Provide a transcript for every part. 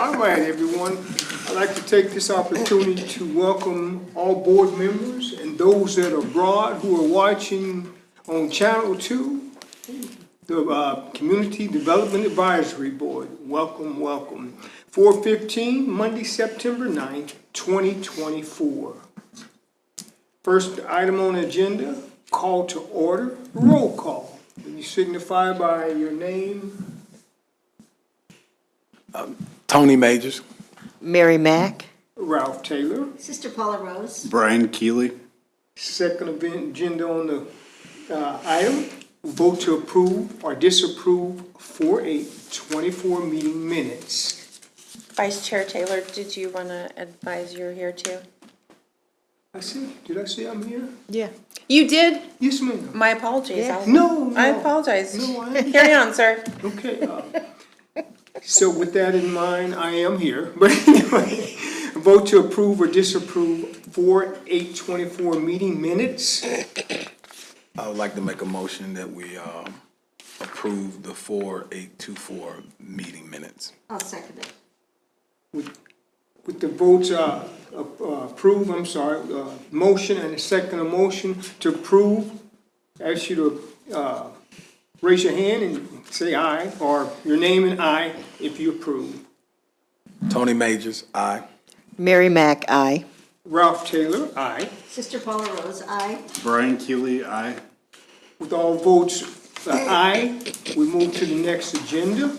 All right, everyone. I'd like to take this opportunity to welcome all board members and those that are abroad who are watching on Channel 2, the Community Development Advisory Board. Welcome, welcome. 4:15, Monday, September 9th, 2024. First item on the agenda, call to order, roll call. Will you signify by your name? Tony Majors. Mary Mack. Ralph Taylor. Sister Paula Rose. Brian Keeley. Second agenda on the item, vote to approve or disapprove 4/8/24 meeting minutes. Vice Chair Taylor, did you want to advise you're here too? Did I say I'm here? Yeah. You did? Yes, ma'am. My apologies. Yeah. No. I apologize. No, I Carry on, sir. Okay. So with that in mind, I am here. But anyway, vote to approve or disapprove 4/8/24 meeting minutes. I would like to make a motion that we approve the 4/8/24 meeting minutes. I'll second it. With the votes approve, motion and a second motion to approve, ask you to raise your hand and say aye, or your name and aye if you approve. Tony Majors, aye. Mary Mack, aye. Ralph Taylor, aye. Sister Paula Rose, aye. Brian Keeley, aye. With all votes aye, we move to the next agenda,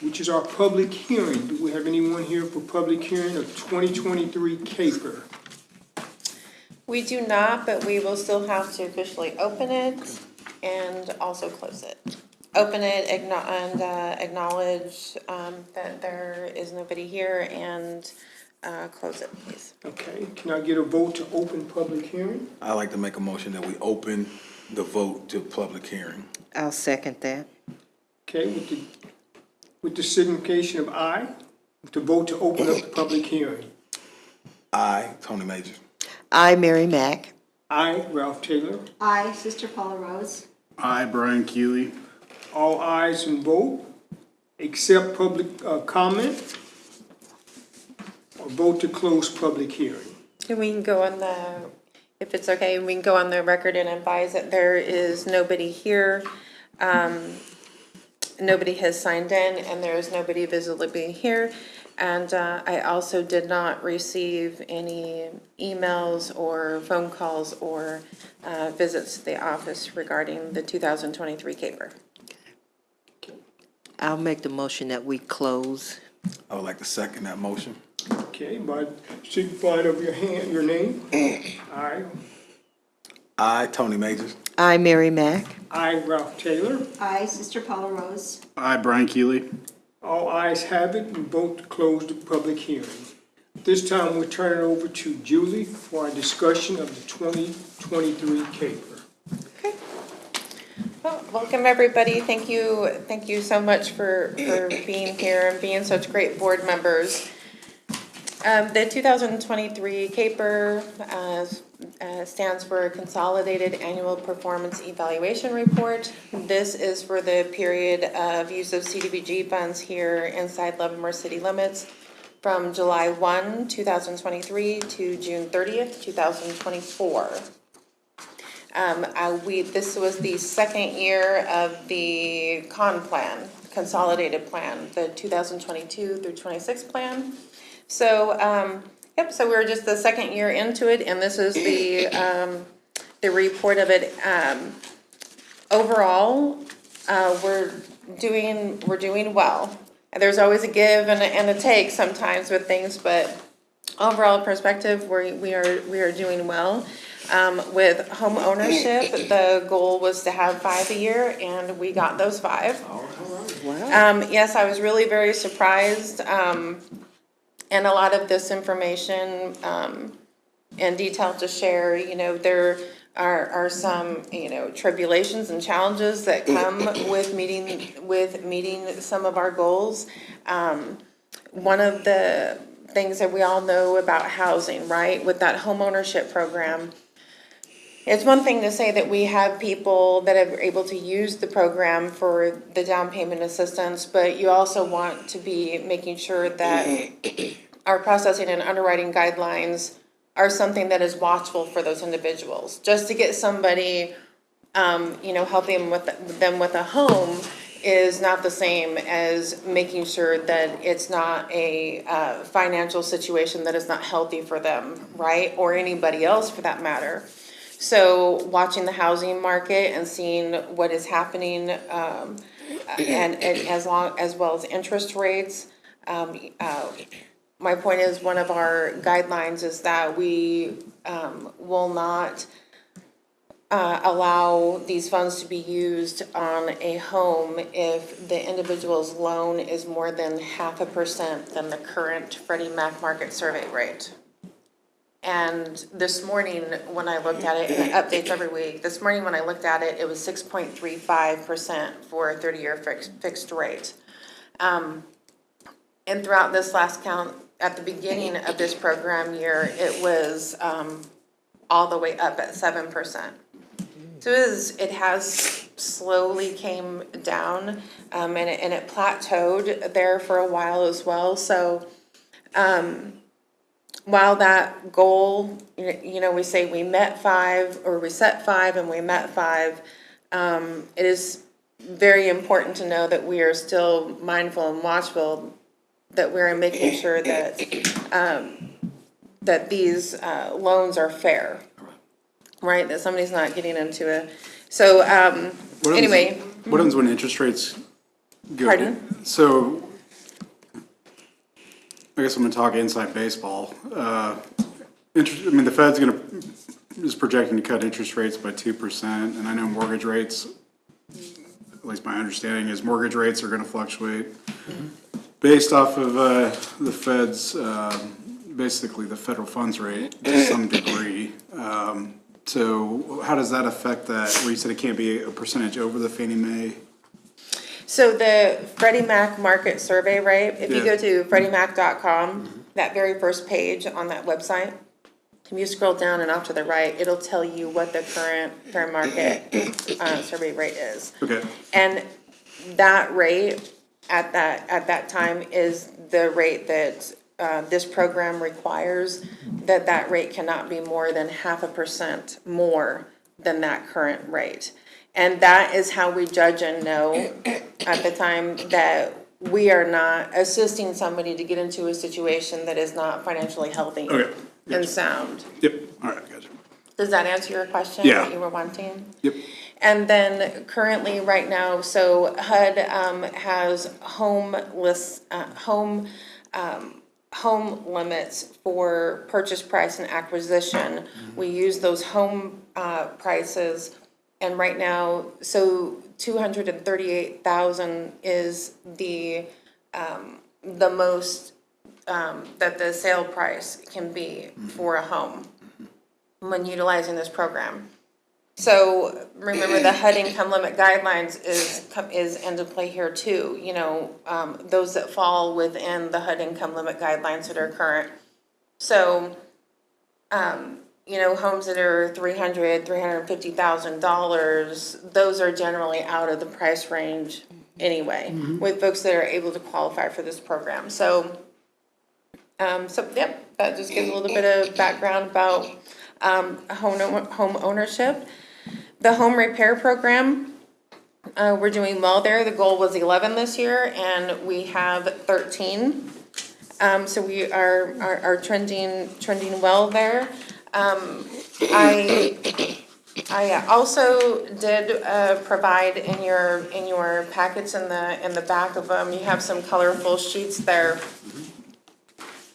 which is our public hearing. Do we have anyone here for public hearing of 2023 CAPER? We do not, but we will still have to officially open it and also close it. Open it and acknowledge that there is nobody here, and close it, please. Okay, can I get a vote to open public hearing? I'd like to make a motion that we open the vote to public hearing. I'll second that. Okay, with the signification of aye, to vote to open up the public hearing. Aye, Tony Majors. Aye, Mary Mack. Aye, Ralph Taylor. Aye. Sister Paula Rose. Aye, Brian Keeley. All ayes and vote, accept public comment, or vote to close public hearing. And we can go on the, if it's okay, we can go on the record and advise that there is nobody here. Nobody has signed in, and there is nobody visibly here. And I also did not receive any emails or phone calls or visits to the office regarding the 2023 CAPER. I'll make the motion that we close. I would like to second that motion. Okay, by signifying of your name. Aye. Aye, Tony Majors. Aye, Mary Mack. Aye, Ralph Taylor. Aye. Sister Paula Rose. Aye, Brian Keeley. All ayes have it, and vote to close the public hearing. At this time, we'll turn it over to Julie for our discussion of the 2023 CAPER. Okay. Well, welcome, everybody. Thank you so much for being here and being such great board members. The 2023 CAPER stands for Consolidated Annual Performance Evaluation Report. This is for the period of use of CDBG funds here inside Leavenworth city limits from July 1, 2023 to June 30th, 2024. This was the second year of the consolidated plan, the 2022 through 26 plan. So, so we're just the second year into it, and this is the report of it. Overall, we're doing well. There's always a give and a take sometimes with things, but overall perspective, we are doing well. With home ownership, the goal was to have 5 a year, and we got those 5. Wow. Yes, I was really very surprised. And a lot of this information and detail to share, there are some, tribulations and challenges that come with meeting some of our goals. One of the things that we all know about housing, right, with that home ownership program, it's one thing to say that we have people that are able to use the program for the down payment assistance, but you also want to be making sure that our processing and underwriting guidelines are something that is watchful for those individuals. Just to get somebody, helping them with a home is not the same as making sure that it's not a financial situation that is not healthy for them, right? Or anybody else for that matter. So watching the housing market and seeing what is happening, and as well as interest rates. My point is, one of our guidelines is that we will not allow these funds to be used on a home if the individual's loan is more than 0.5% than the current Freddie Mac market survey rate. And this morning, when I looked at it, and it updates every week, this morning when I looked at it, it was 6.35% for a 30-year fixed rate. And throughout this last count, at the beginning of this program year, it was all the way up at 7%. So it has slowly came down, and it plateaued there for a while as well. So while that goal, we say we met 5, or we set 5 and we met 5, it is very important to know that we are still mindful and watchful, that we're making sure that that these loans are fair, right? That somebody's not getting into a, so anyway. What happens when interest rates go? Pardon? So, I guess I'm gonna talk inside baseball. The Fed's is projecting to cut interest rates by 2%, and I know mortgage rates, at least my understanding is mortgage rates are gonna fluctuate based off of the Fed's, basically the federal funds rate to some degree. So how does that affect that, where you said it can't be a percentage over the Fannie Mae? So the Freddie Mac market survey rate, if you Yeah. go to freddiemac.com, that very first page on that website, if you scroll down and off to the right, it'll tell you what the current fair market survey rate is. Okay, And that rate at that time is the rate that this program requires, that rate cannot be more than 0.5% more than that current rate. And that is how we judge and know at the time that we are not assisting somebody to get into a situation that is not financially healthy okay, and sound. yep, all right, gotcha. Does that answer your question? Yeah. What you were wanting? Yep, And then currently, right now, so HUD has home limits for purchase price and acquisition. We use those home prices, and right now, so 238,000 is the most that the sale price can be for a home when utilizing this program. So remember, the HUD income limit guidelines is into play here too. Those that fall within the HUD income limit guidelines that are current. So, homes that are $350,000, those are generally out of the price range anyway, with folks that are able to qualify for this program. So, that just gives a little bit of background about home ownership. The home repair program, we're doing well there. The goal was 11 this year, and we have 13. So we are trending well there. I also did provide in your packets in the back of them. You have some colorful sheets there.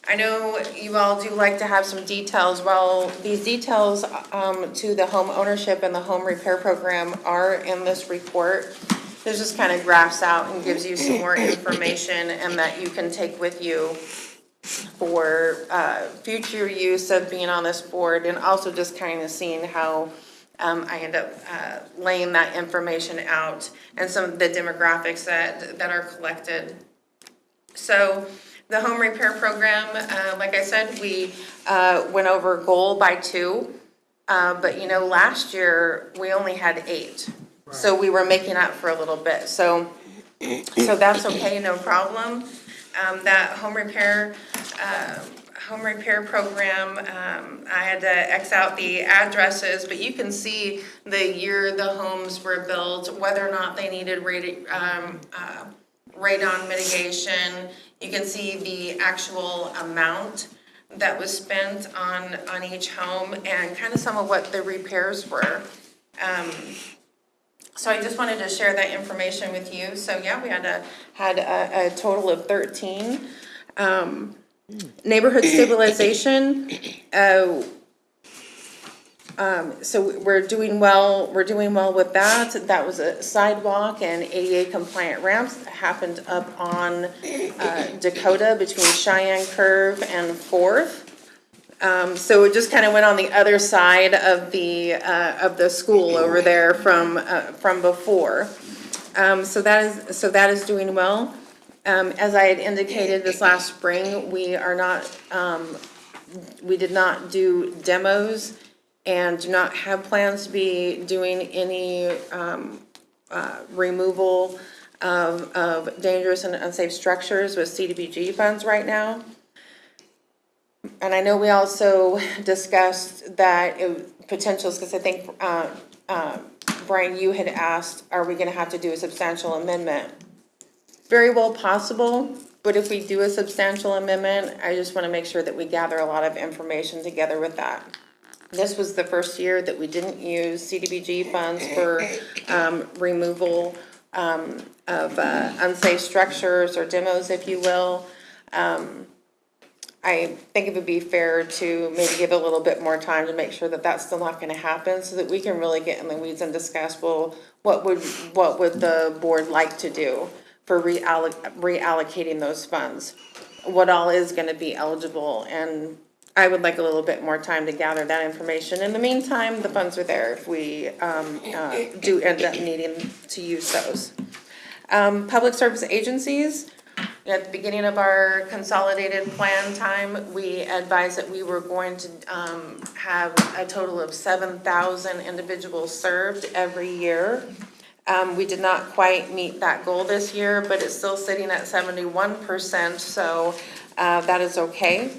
I know you all do like to have some details. Well, these details to the home ownership and the home repair program are in this report. This just kind of graphs out and gives you some more information, and that you can take with you for future use of being on this board, and also just kind of seeing how I end up laying that information out and some of the demographics that are collected. So the home repair program, like I said, we went over goal by 2. But last year, we only had 8. So we were making up for a little bit. So that's okay, no problem. That home repair program, I had to X out the addresses, but you can see the year the homes were built, whether or not they needed radon mitigation. You can see the actual amount that was spent on each home and kind of some of what the repairs were. So I just wanted to share that information with you. So yeah, we had a total of 13. Neighborhood stabilization, so we're doing well with that. That was a sidewalk and ADA compliant ramps that happened up on Dakota between Cheyenne Curve and 4th. So it just kind of went on the other side of the school over there from before. So that is doing well. As I had indicated this last spring, we did not do demos and do not have plans to be doing any removal of dangerous and unsafe structures with CDBG funds right now. And I know we also discussed that potentials, because I think, Brian, you had asked, are we gonna have to do a substantial amendment? Very well possible, but if we do a substantial amendment, I just wanna make sure that we gather a lot of information together with that. This was the first year that we didn't use CDBG funds for removal of unsafe structures or demos, if you will. I think it would be fair to maybe give a little bit more time to make sure that that's still not gonna happen, so that we can really get in the weeds and discuss, well, what would the board like to do for reallocating those funds? What all is gonna be eligible, and I would like a little bit more time to gather that information. In the meantime, the funds are there if we do end up needing to use those. Public service agencies, at the beginning of our consolidated plan time, we advised that we were going to have a total of 7,000 individuals served every year. We did not quite meet that goal this year, but it's still sitting at 71%, so that is okay.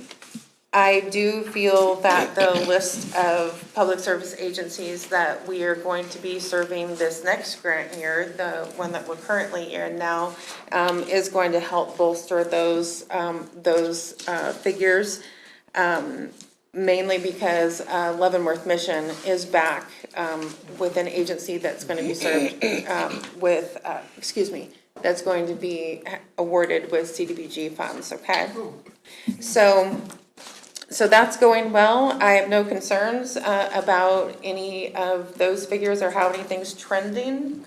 I do feel that the list of public service agencies that we are going to be serving this next grant year, the one that we're currently in now, is going to help bolster those figures. Mainly because Leavenworth Mission is back with an agency that's going to be served that's going to be awarded with CDBG funds, okay? So that's going well. I have no concerns about any of those figures or how anything's trending.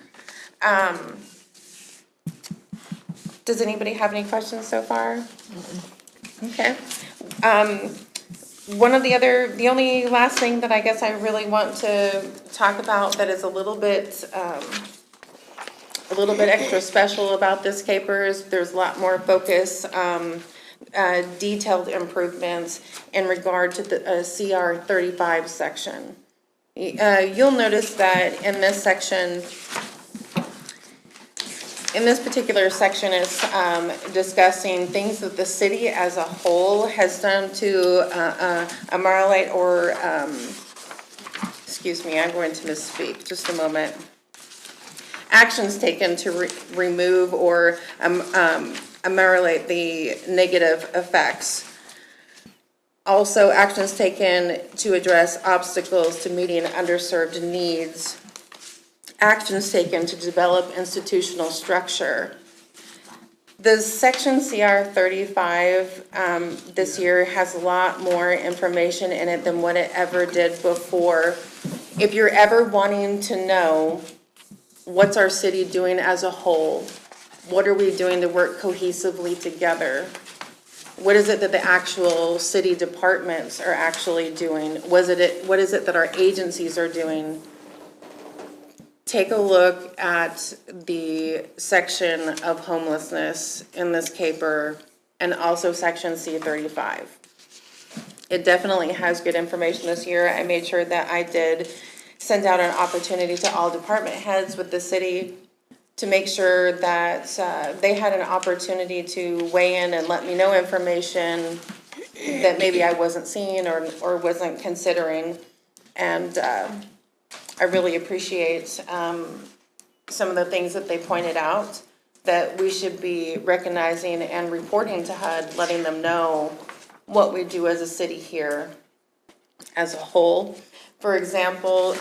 Does anybody have any questions so far? Okay. The only last thing that I guess I really want to talk about that is a little bit extra special about this caper is there's a lot more focus, detailed improvements in regard to the CR 35 section. You'll notice that in this section, in this particular section is discussing things that the city as a whole has done to ameliorate or, excuse me, I'm going to misspeak, just a moment. Actions taken to remove or ameliorate the negative effects. Also, actions taken to address obstacles to meeting underserved needs. Actions taken to develop institutional structure. The section CR 35 this year has a lot more information in it than what it ever did before. If you're ever wanting to know what's our city doing as a whole, what are we doing to work cohesively together? What is it that the actual city departments are actually doing? What is it that our agencies are doing? Take a look at the section of homelessness in this caper and also section C35. It definitely has good information this year. I made sure that I did send out an opportunity to all department heads with the city to make sure that they had an opportunity to weigh in and let me know information that maybe I wasn't seeing or wasn't considering. And I really appreciate some of the things that they pointed out that we should be recognizing and reporting to HUD, letting them know what we do as a city here as a whole. For example,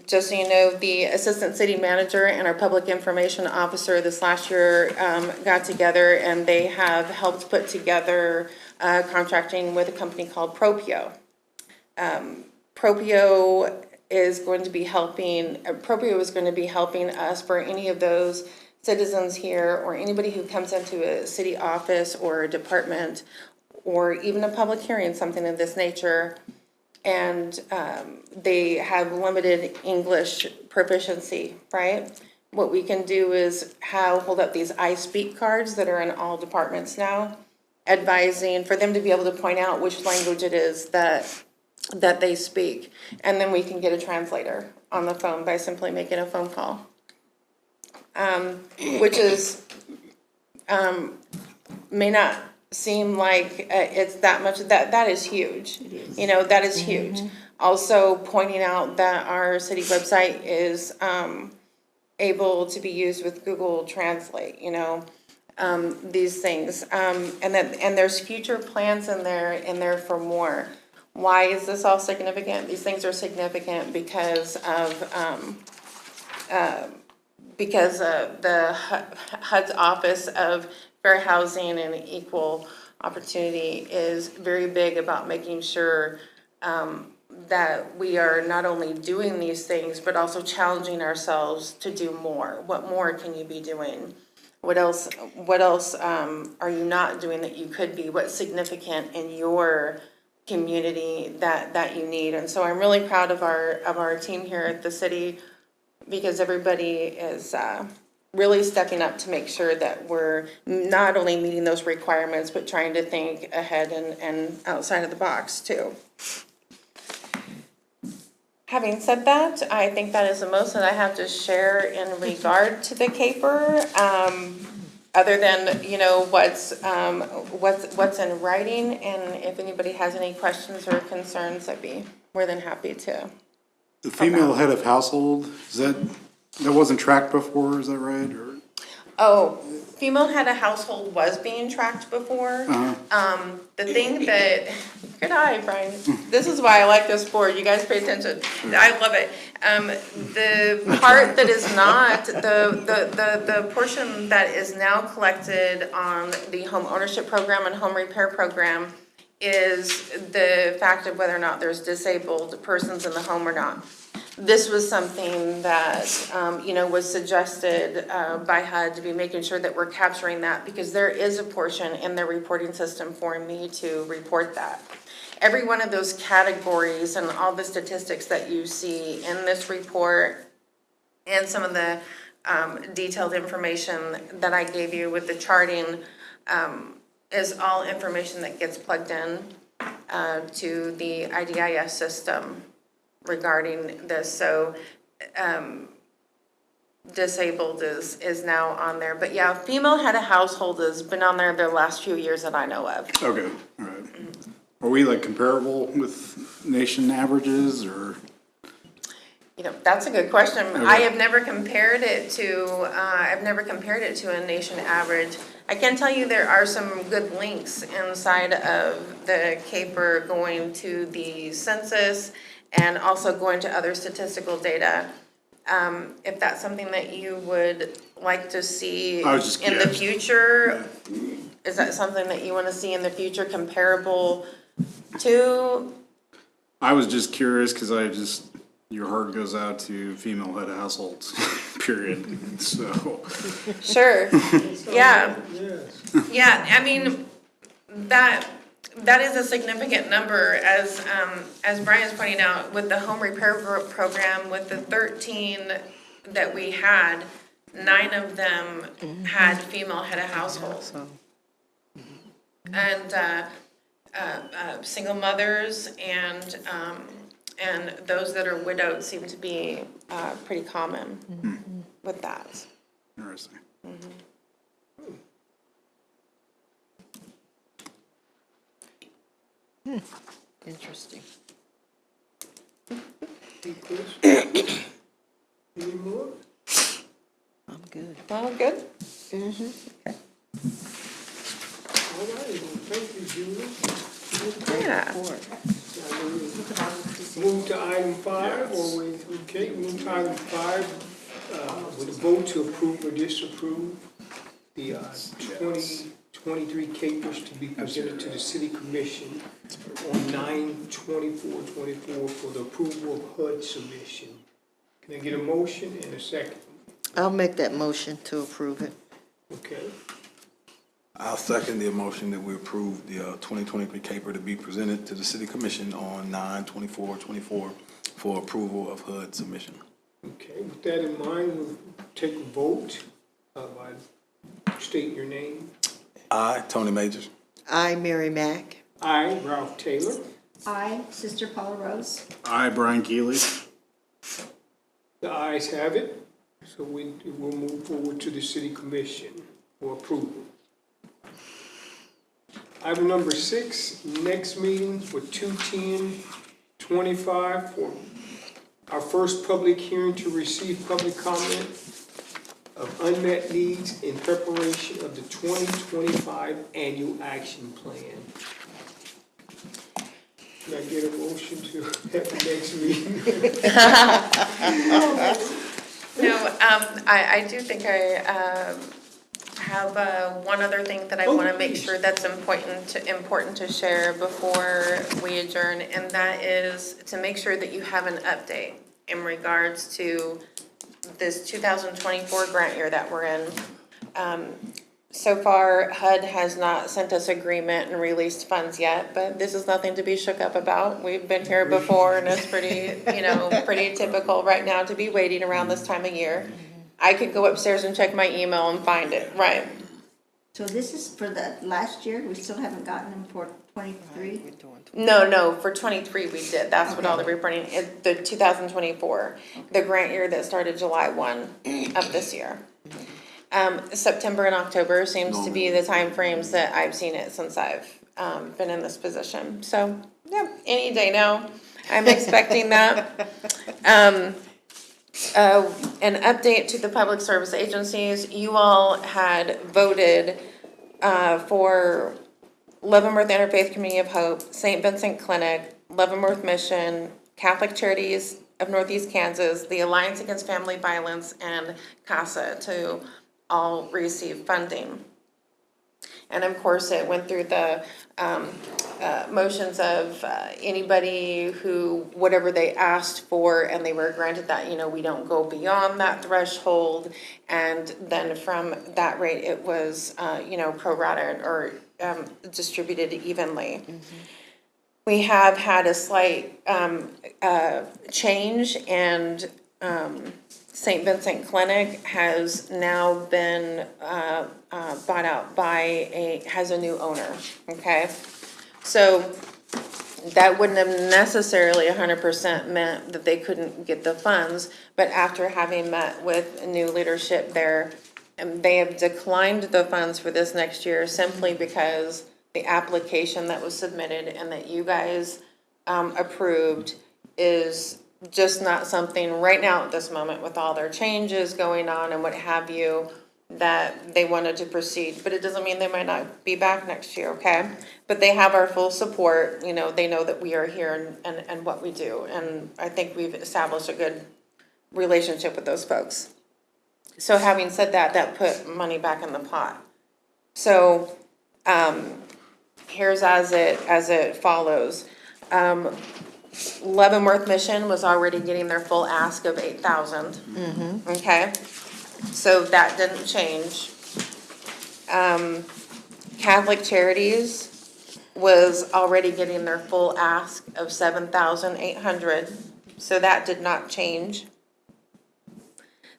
just so you know, the assistant city manager and our public information officer this last year got together, and they have helped put together contracting with a company called Propio. Propio is going to be helping us for any of those citizens here or anybody who comes into a city office or a department or even a public hearing, something of this nature, and they have limited English proficiency, right? What we can do is hold up these I speak cards that are in all departments now, advising for them to be able to point out which language it is that they speak. And then we can get a translator on the phone by simply making a phone call. Which is, may not seem like it's that much, that is huge. You know, that is huge. Also pointing out that our city website is able to be used with Google Translate, you know, these things. And there's future plans in there for more. Why is this all significant? These things are significant because of the HUD's Office of Fair Housing and Equal Opportunity is very big about making sure that we are not only doing these things, but also challenging ourselves to do more. What more can you be doing? What else are you not doing that you could be? What's significant in your community that you need? And so I'm really proud of our team here at the city, because everybody is really stepping up to make sure that we're not only meeting those requirements, but trying to think ahead and outside of the box too. Having said that, I think that is the most that I have to share in regard to the caper. Other than, you know, what's in writing, and if anybody has any questions or concerns, I'd be more than happy to. The female head of household, that wasn't tracked before, is that right? Or Oh, female head of household was being tracked before. The thing that, good eye, Brian. This is why I like this board. You guys pay attention. I love it. The part that is not, the portion that is now collected on the home ownership program and home repair program is the fact of whether or not there's disabled persons in the home or not. This was something that, was suggested by HUD to be making sure that we're capturing that, because there is a portion in the reporting system for me to report that. Every one of those categories and all the statistics that you see in this report and some of the detailed information that I gave you with the charting is all information that gets plugged in to the IDIS system regarding this. So disabled is now on there. But yeah, female head of household has been on there the last few years that I know of. okay, all right. Are we like comparable with nation averages, or? You know, that's a good question. Okay. I have never compared it to a nation average. I can tell you there are some good links inside of the CAPER going to the census and also going to other statistical data. If that's something that you would like to see in the future, is that something that you want to see in the future comparable to? I was just curious because your heart goes out to female head of households, period, so. Sure, yeah. Yes. Yeah, I mean, that is a significant number, as Brian's pointing out, with the home repair program, with the 13 that we had, 9 of them had female head of households. And single mothers and those that are widowed seem to be pretty common with that. Interesting. Interesting. Any questions? Any more? I'm good. Well, good. All right, well, thank you, Julie. Yeah. Move to item 5, or we, okay, move to item 5, with a vote to approve or disapprove the 2023 capers to be presented to the city commission on 9/24/24 for the approval of HUD submission. Can I get a motion and a second? I'll make that motion to approve it. Okay, I'll second the motion that we approve the 2023 caper to be presented to the city commission on 9/24/24 for approval of HUD submission. okay, with that in mind, we'll take a vote by stating your name. I, Tony Majors. I, Mary Mack. I, Ralph Taylor. I, Sister Paula Rose. I, Brian Keeley. The ayes have it, so we will move forward to the city commission for approval. Item number 6, next meeting for 2/10/25 for our first public hearing to receive public comment of unmet needs in preparation of the 2025 annual action plan. Can I get a motion to have the next meeting? No, I do think I have one other thing that I want to make sure that's important to share before we adjourn, and that is to make sure that you have an update in regards to this 2024 grant year that we're in. So far, HUD has not sent us agreement and released funds yet, but this is nothing to be shook up about. We've been here before, and it's pretty, pretty typical right now to be waiting around this time of year. I could go upstairs and check my email and find it, right? So this is for the last year, we still haven't gotten them for 23? No, for 23 we did. That's what all the reporting, the 2024, the grant year that started July 1 of this year. September and October seems to be the timeframes that I've seen it since I've been in this position. So, yeah, any day now, I'm expecting that. An update to the public service agencies. You all had voted for Leavenworth Interfaith Community of Hope, St. Vincent Clinic, Leavenworth Mission, Catholic Charities of Northeast Kansas, the Alliance Against Family Violence, and CASA to all receive funding. And of course, it went through the motions of anybody who, whatever they asked for, and they were granted that, we don't go beyond that threshold. And then from that rate, it was, prorated or distributed evenly. We have had a slight change, and St. Vincent Clinic has now been bought out by has a new owner, okay? So that wouldn't have necessarily 100% meant that they couldn't get the funds, but after having met with new leadership there, they have declined the funds for this next year simply because the application that was submitted and that you guys approved is just not something right now at this moment with all their changes going on and what have you, that they wanted to proceed. But it doesn't mean they might not be back next year, okay? But they have our full support. They know that we are here and what we do. And I think we've established a good relationship with those folks. So having said that, that put money back in the pot. So here's as it follows. Leavenworth Mission was already getting their full ask of $8,000. Okay, so that didn't change. Catholic Charities was already getting their full ask of $7,800, so that did not change.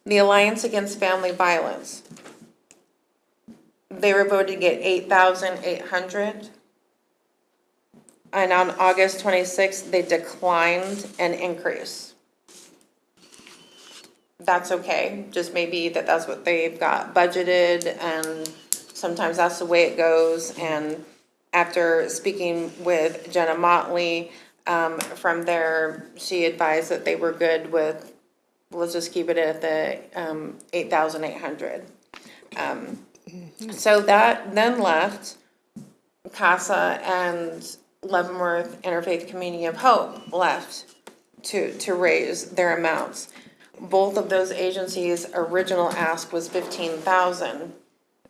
The Alliance Against Family Violence, they were voted to get $8,800. on August 26th, they declined an increase. That's okay, just maybe that's what they've got budgeted, and sometimes that's the way it goes. And after speaking with Jenna Motley, from there, she advised that they were good with, let's just keep it at the 8,800. So that then left CASA and Leavenworth Interfaith Community of Hope left to raise their amounts. Both of those agencies' original ask was 15,000,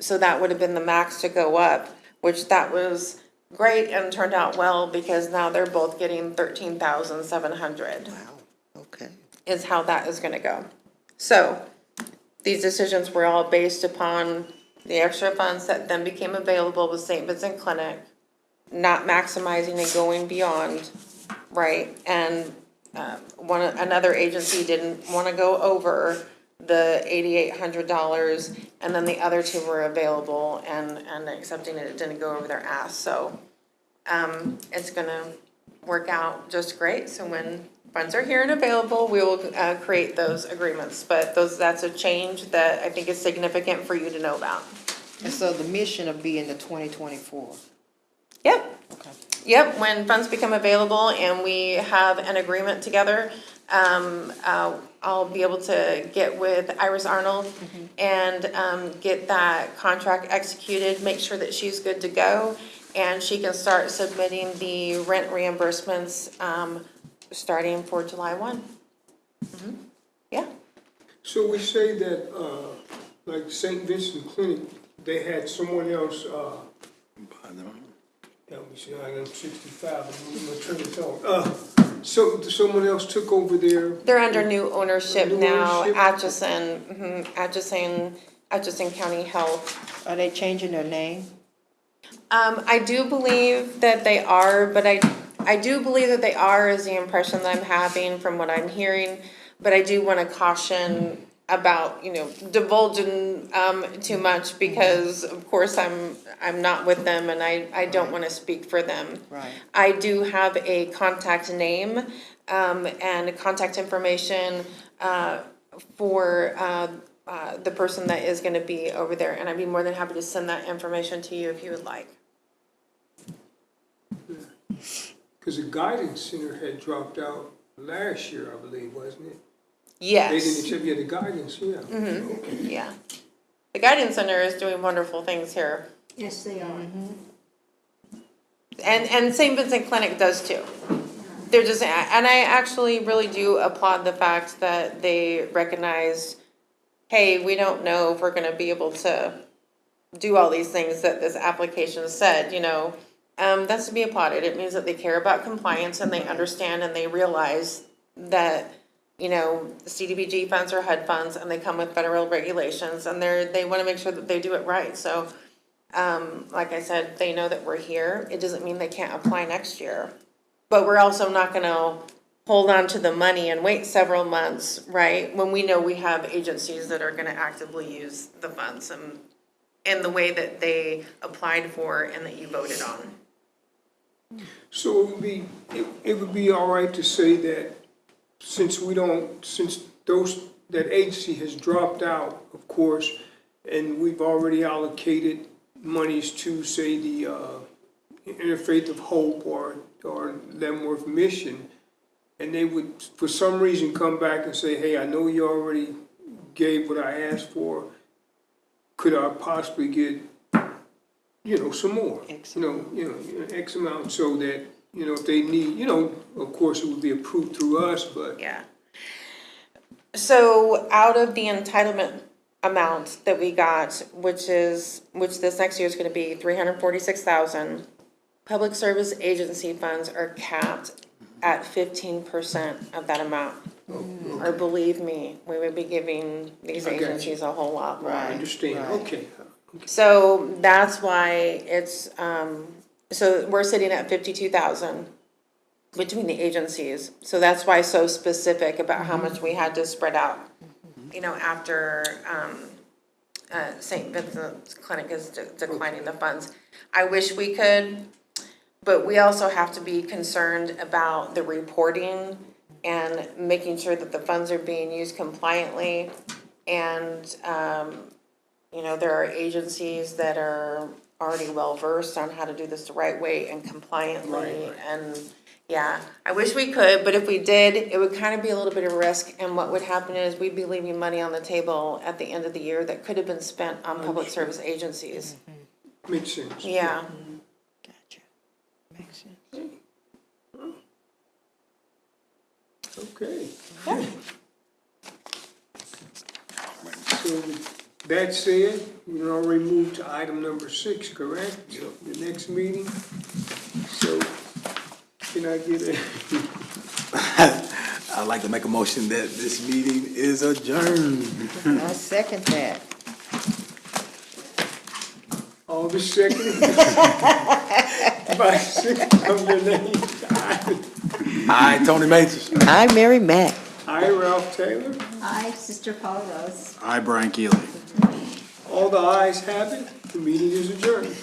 so that would have been the max to go up, which that was great and turned out well, because now they're both getting 13,700. Wow, okay. Is how that is gonna go. So, these decisions were all based upon the extra funds that then became available with St. Vincent Clinic, not maximizing and going beyond, right? And another agency didn't wanna go over the $8,800, and then the other two were available and accepting it didn't go over their ask. So, it's gonna work out just great. So when funds are here and available, we will create those agreements. But that's a change that I think is significant for you to know about. And so the mission will be in the 2024. Yep, Okay. yep, when funds become available and we have an agreement together, I'll be able to get with Iris Arnold and get that contract executed, make sure that she's good to go, and she can start submitting the rent reimbursements starting for July 1. Yeah. So we say that, like St. Vincent Clinic, they had someone else, help me see, I'm 65, I'm a train of thought. So someone else took over there. They're under new ownership New now, ownership? Atchison County Health. Are they changing their name? I do believe that they are, but I do believe that they are is the impression that I'm having from what I'm hearing. But I do want to caution about, divulging too much, because of course I'm not with them and I don't want to speak for them. Right. I do have a contact name and contact information for the person that is going to be over there, and I'd be more than happy to send that information to you if you would like. Because the guidance center had dropped out last year, I believe, wasn't it? They Yes. didn't accept, yeah, the guidance, yeah. Okay. Yeah. The Guidance Center is doing wonderful things here. Yes, they are. And St. Vincent Clinic does too. They're just, and I actually really do applaud the fact that they recognize, hey, we don't know if we're gonna be able to do all these things that this application said, That's to be applauded. It means that they care about compliance and they understand and they realize that, CDBG funds are HUD funds and they come with federal regulations, and they want to make sure that they do it right. So, like I said, they know that we're here. It doesn't mean they can't apply next year. But we're also not going to hold on to the money and wait several months, right? When we know we have agencies that are going to actively use the funds and in the way that they applied for and that you voted on. So it would be all right to say that since that agency has dropped out, of course, and we've already allocated monies to, say, the Interfaith of Hope or Leavenworth Mission, and they would, for some reason, come back and say, hey, I know you already gave what I asked for, could I possibly get, some more? X X amount, so that, if they need, of course, it would be approved through us, but. Yeah. So out of the entitlement amount that we got, which this next year is going to be 346,000, public service agency funds are capped at 15% of that amount. Or believe me, we would be giving these I got you. agencies a whole lot more. I understand, Right. okay. So that's why it's, so we're sitting at 52,000 between the agencies. So that's why it's so specific about how much we had to spread out, after, St. Vincent's Clinic is declining the funds. I wish we could, but we also have to be concerned about the reporting and making sure that the funds are being used compliantly. And, you know, there are agencies that are already well-versed on how to do this the right way and compliantly. And, yeah, I wish we could, but if we did, it would kind of be a little bit of risk. And what would happen is we'd be leaving money on the table at the end of the year that could have been spent on public service agencies. Makes sense. Yeah. Gotcha. Makes sense. Okay. So that said, we can already move to item number 6, correct? Yep. The next meeting. So can I get a, I'd like to make a motion that this meeting is adjourned. I second that. all the second? By six of your name. Aye, Tony Majors. I, Mary Mack. I, Ralph Taylor. Hi, Sister Paula Rose. I, Brian Keeley. All the ayes have it. The meeting is adjourned.